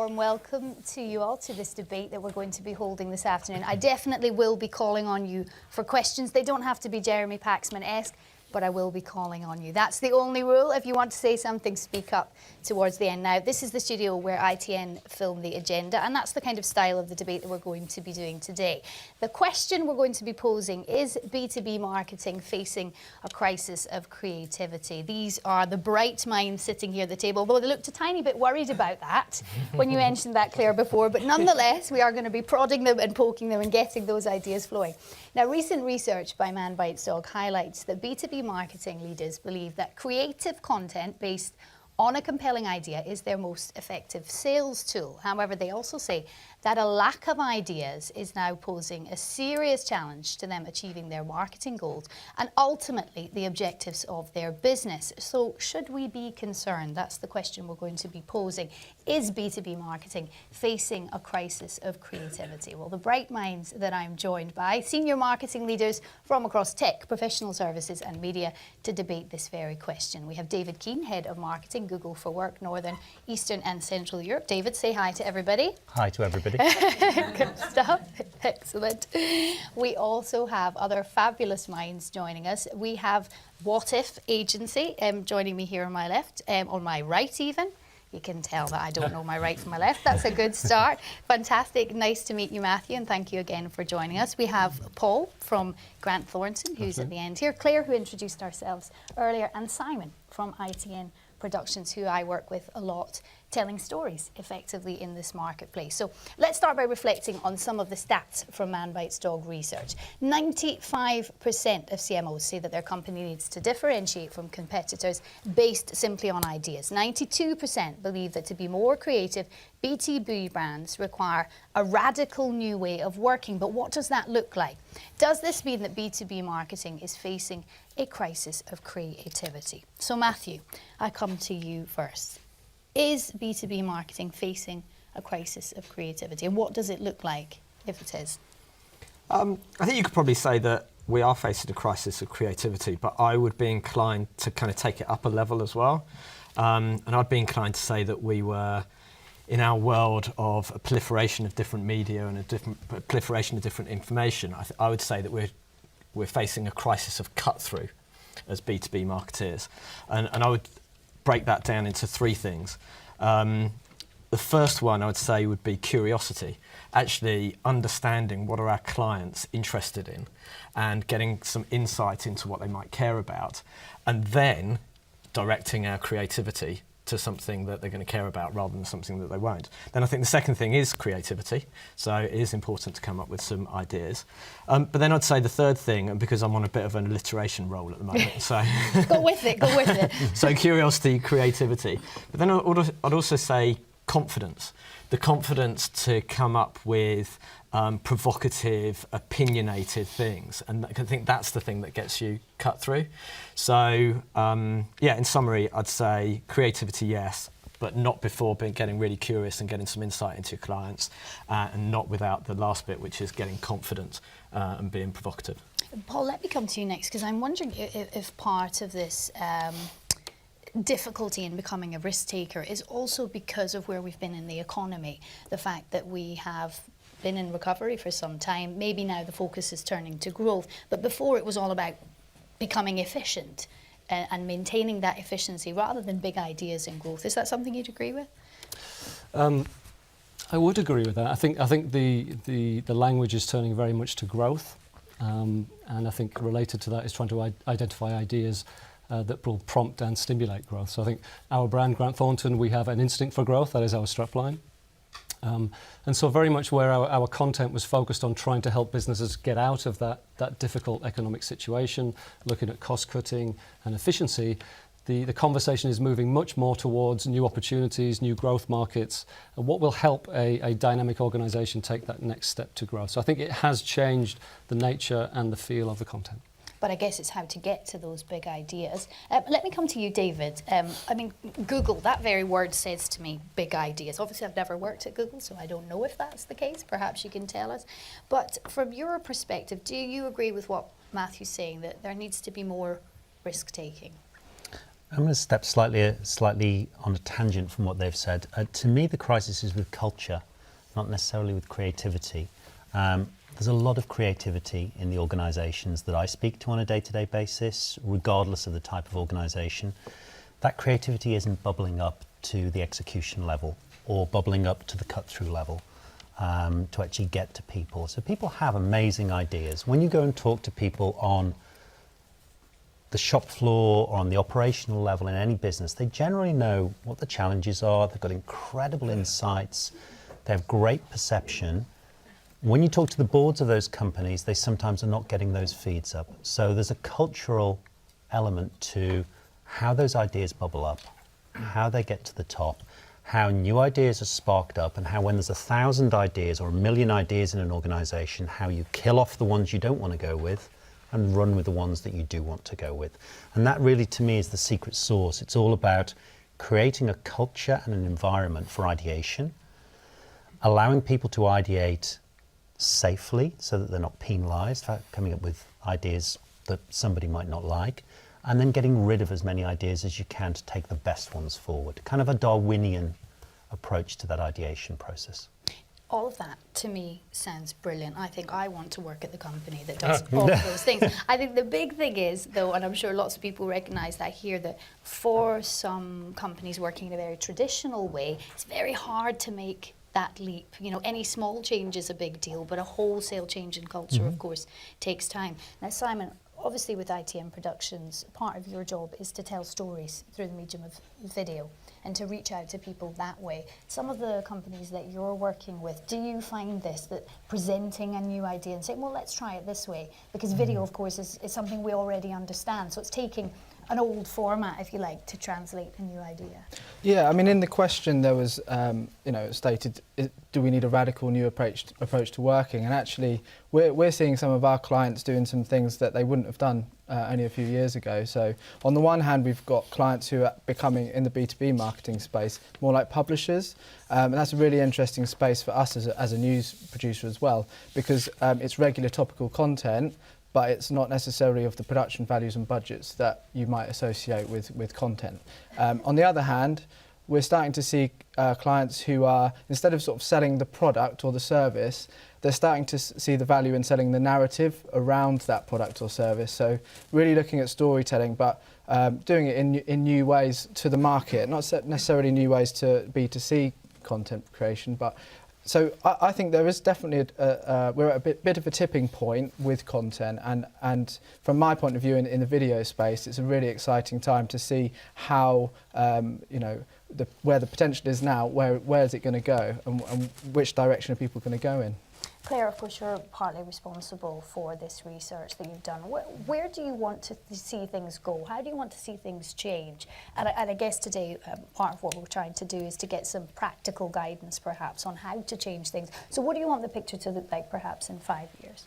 warm welcome to you all to this debate that we're going to be holding this afternoon. I definitely will be calling on you for questions. They don't have to be Jeremy Paxman-esque, but I will be calling on you. That's the only rule. If you want to say something, speak up towards the end. Now, this is the studio where ITN film the agenda, and that's the kind of style of the debate that we're going to be doing today. The question we're going to be posing is B2B marketing facing a crisis of creativity? These are the bright minds sitting here at the table, although they looked a tiny bit worried about that when you mentioned that, Claire, before. But nonetheless, we are going to be prodding them and poking them and getting those ideas flowing. Now, recent research by Man Bites Dog highlights that B2B marketing leaders believe that creative content based on a compelling idea is their most effective sales tool. However, they also say that a lack of ideas is now posing a serious challenge to them achieving their marketing goals and ultimately the objectives of their business. So should we be concerned? That's the question we're going to be posing. Is B2B marketing facing a crisis of creativity? Well, the bright minds that I'm joined by, senior marketing leaders from across tech, professional services and media to debate this very question. We have David Keane, Head of Marketing, Google for Work, Northern, Eastern and Central Europe. David, say hi to everybody. Hi to everybody. Good stuff. Excellent. We also have other fabulous minds joining us. We have What If Agency joining me here on my left, on my right even. You can tell that I don't know my right from my left. That's a good start. Fantastic. Nice to meet you, Matthew, and thank you again for joining us. We have Paul from Grant Thornton, who's at the end here, Claire, who introduced ourselves earlier, and Simon from ITN Productions, who I work with a lot, telling stories effectively in this marketplace. So let's start by reflecting on some of the stats from Man Bites Dog research. 95% of CMOs say that their company needs to differentiate from competitors based simply on ideas. 92% believe that to be more creative, B2B brands require a radical new way of working. But what does that look like? Does this mean that B2B marketing is facing a crisis of creativity? So Matthew, I come to you first. Is B2B marketing facing a crisis of creativity? And what does it look like if it is? I think you could probably say that we are facing a crisis of creativity, but I would be inclined to kind of take it up a level as well. And I'd be inclined to say that we were, in our world of a proliferation of different media and a proliferation of different information, I would say that we're facing a crisis of cut-through as B2B marketeers. And I would break that down into three things. The first one I would say would be curiosity, actually understanding what are our clients interested in and getting some insight into what they might care about, and then directing our creativity to something that they're going to care about rather than something that they won't. Then I think the second thing is creativity. So it is important to come up with some ideas. But then I'd say the third thing, and because I'm on a bit of an alliteration roll at the moment, so go with it, go with it. So curiosity, creativity. But then I'd also say confidence. The confidence to come up with provocative, opinionated things. And I think that's the thing that gets you cut through. So, yeah, in summary, I'd say creativity, yes, but not before getting really curious and getting some insight into your clients, and not without the last bit, which is getting confident and being provocative. Paul, let me come to you next, because I'm wondering if part of this difficulty in becoming a risk taker is also because of where we've been in the economy. The fact that we have been in recovery for some time, maybe now the focus is turning to growth, but before it was all about becoming efficient and maintaining that efficiency rather than big ideas and growth. Is that something you'd agree with? I would agree with that. I think the language is turning very much to growth, and I think related to that is trying to identify ideas that will prompt and stimulate growth. So I think our brand, Grant Thornton, we have an instinct for growth. That is our strapline. And so very much where our content was focused on trying to help businesses get out of that difficult economic situation, looking at cost cutting and efficiency, the conversation is moving much more towards new opportunities, new growth markets, and what will help a dynamic organisation take that next step to growth. So I think it has changed the nature and the feel of the content. But I guess it's how to get to those big ideas. Let me come to you, David. I mean, Google, that very word says to me big ideas. Obviously, I've never worked at Google, so I don't know if that's the case. Perhaps you can tell us. But from your perspective, do you agree with what Matthew's saying, that there needs to be more risk-taking? I'm going to step slightly on a tangent from what they've said. To me, the crisis is with culture, not necessarily with creativity. There's a lot of creativity in the organisations that I speak to on a day-to-day basis, regardless of the type of organisation. That creativity isn't bubbling up to the execution level or bubbling up to the cut-through level to actually get to people. So people have amazing ideas. When you go and talk to people on the shop floor or on the operational level in any business, they generally know what the challenges are. They've got incredible insights. They have great perception. When you talk to the boards of those companies, they sometimes are not getting those feeds up. So there's a cultural element to how those ideas bubble up, how they get to the top, how new ideas are sparked up, and how when there's 1,000 ideas or 1,000,000 ideas in an organisation, how you kill off the ones you don't want to go with and run with the ones that you do want to go with. And that really, to me, is the secret sauce. It's all about creating a culture and an environment for ideation, allowing people to ideate safely so that they're not penalised for coming up with ideas that somebody might not like, and then getting rid of as many ideas as you can to take the best ones forward. Kind of a Darwinian approach to that ideation process. All of that, to me, sounds brilliant. I think I want to work at the company that does all of those things. I think the big thing is, though, and I'm sure lots of people recognise that here, that for some companies working in a very traditional way, it's very hard to make that leap. You know, any small change is a big deal, but a wholesale change in culture, of course, takes time. Now, Simon, obviously with ITN Productions, part of your job is to tell stories through the medium of video and to reach out to people that way. Some of the companies that you're working with, do you find this, that presenting a new idea and saying, well, let's try it this way? Because video, of course, is something we already understand. So it's taking an old format, if you like, to translate a new idea. Yeah, I mean, in the question there was, stated, do we need a radical new approach to working? And actually, we're seeing some of our clients doing some things that they wouldn't have done only a few years ago. So on the one hand, we've got clients who are becoming, in the B2B marketing space, more like publishers. And that's a really interesting space for us as a news producer as well, because it's regular topical content, but it's not necessarily of the production values and budgets that you might associate with content. On the other hand, we're starting to see clients who are, instead of sort of selling the product or the service, they're starting to see the value in selling the narrative around that product or service. So really looking at storytelling, but doing it in new ways to the market, not necessarily new ways to B2C content creation, but so I think there is definitely we're at a bit of a tipping point with content, and from my point of view in the video space, it's a really exciting time to see how where the potential is now, where is it going to go, and which direction are people going to go in. Claire, of course, you're partly responsible for this research that you've done. Where do you want to see things go? How do you want to see things change? And I guess today, part of what we're trying to do is to get some practical guidance, perhaps, on how to change things. So what do you want the picture to look like, perhaps, in 5 years?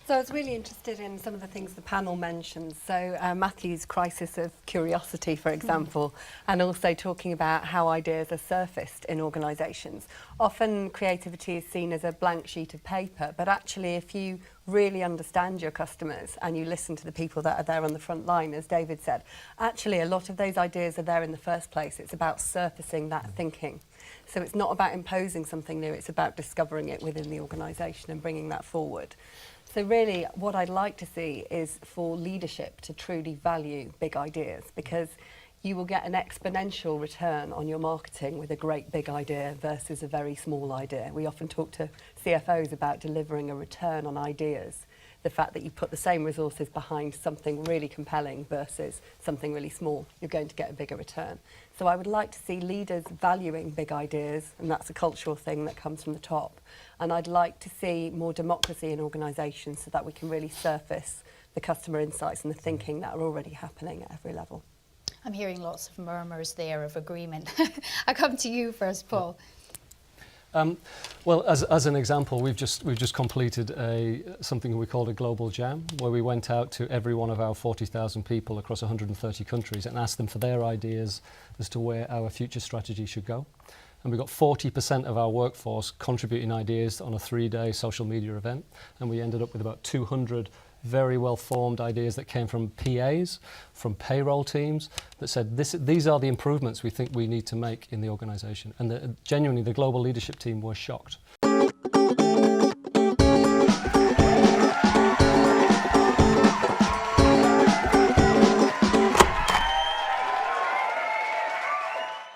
So I was really interested in some of the things the panel mentioned. So Matthew's crisis of curiosity, for example, and also talking about how ideas are surfaced in organisations. Often creativity is seen as a blank sheet of paper, but actually if you really understand your customers and you listen to the people that are there on the front line, as David said, actually a lot of those ideas are there in the first place. It's about surfacing that thinking. So it's not about imposing something new, it's about discovering it within the organisation and bringing that forward. So really, what I'd like to see is for leadership to truly value big ideas, because you will get an exponential return on your marketing with a great big idea versus a very small idea. We often talk to CFOs about delivering a return on ideas. The fact that you put the same resources behind something really compelling versus something really small, you're going to get a bigger return. So I would like to see leaders valuing big ideas, and that's a cultural thing that comes from the top. And I'd like to see more democracy in organisations so that we can really surface the customer insights and the thinking that are already happening at every level. I'm hearing lots of murmurs there of agreement. I come to you first, Paul. Well, as an example, we've just completed something we called a global jam, where we went out to every one of our 40,000 people across 130 countries and asked them for their ideas as to where our future strategy should go. And we got 40% of our workforce contributing ideas on a 3-day social media event, and we ended up with about 200 very well-formed ideas that came from PAs, from payroll teams, that said these are the improvements we think we need to make in the organisation. And genuinely, the global leadership team were shocked.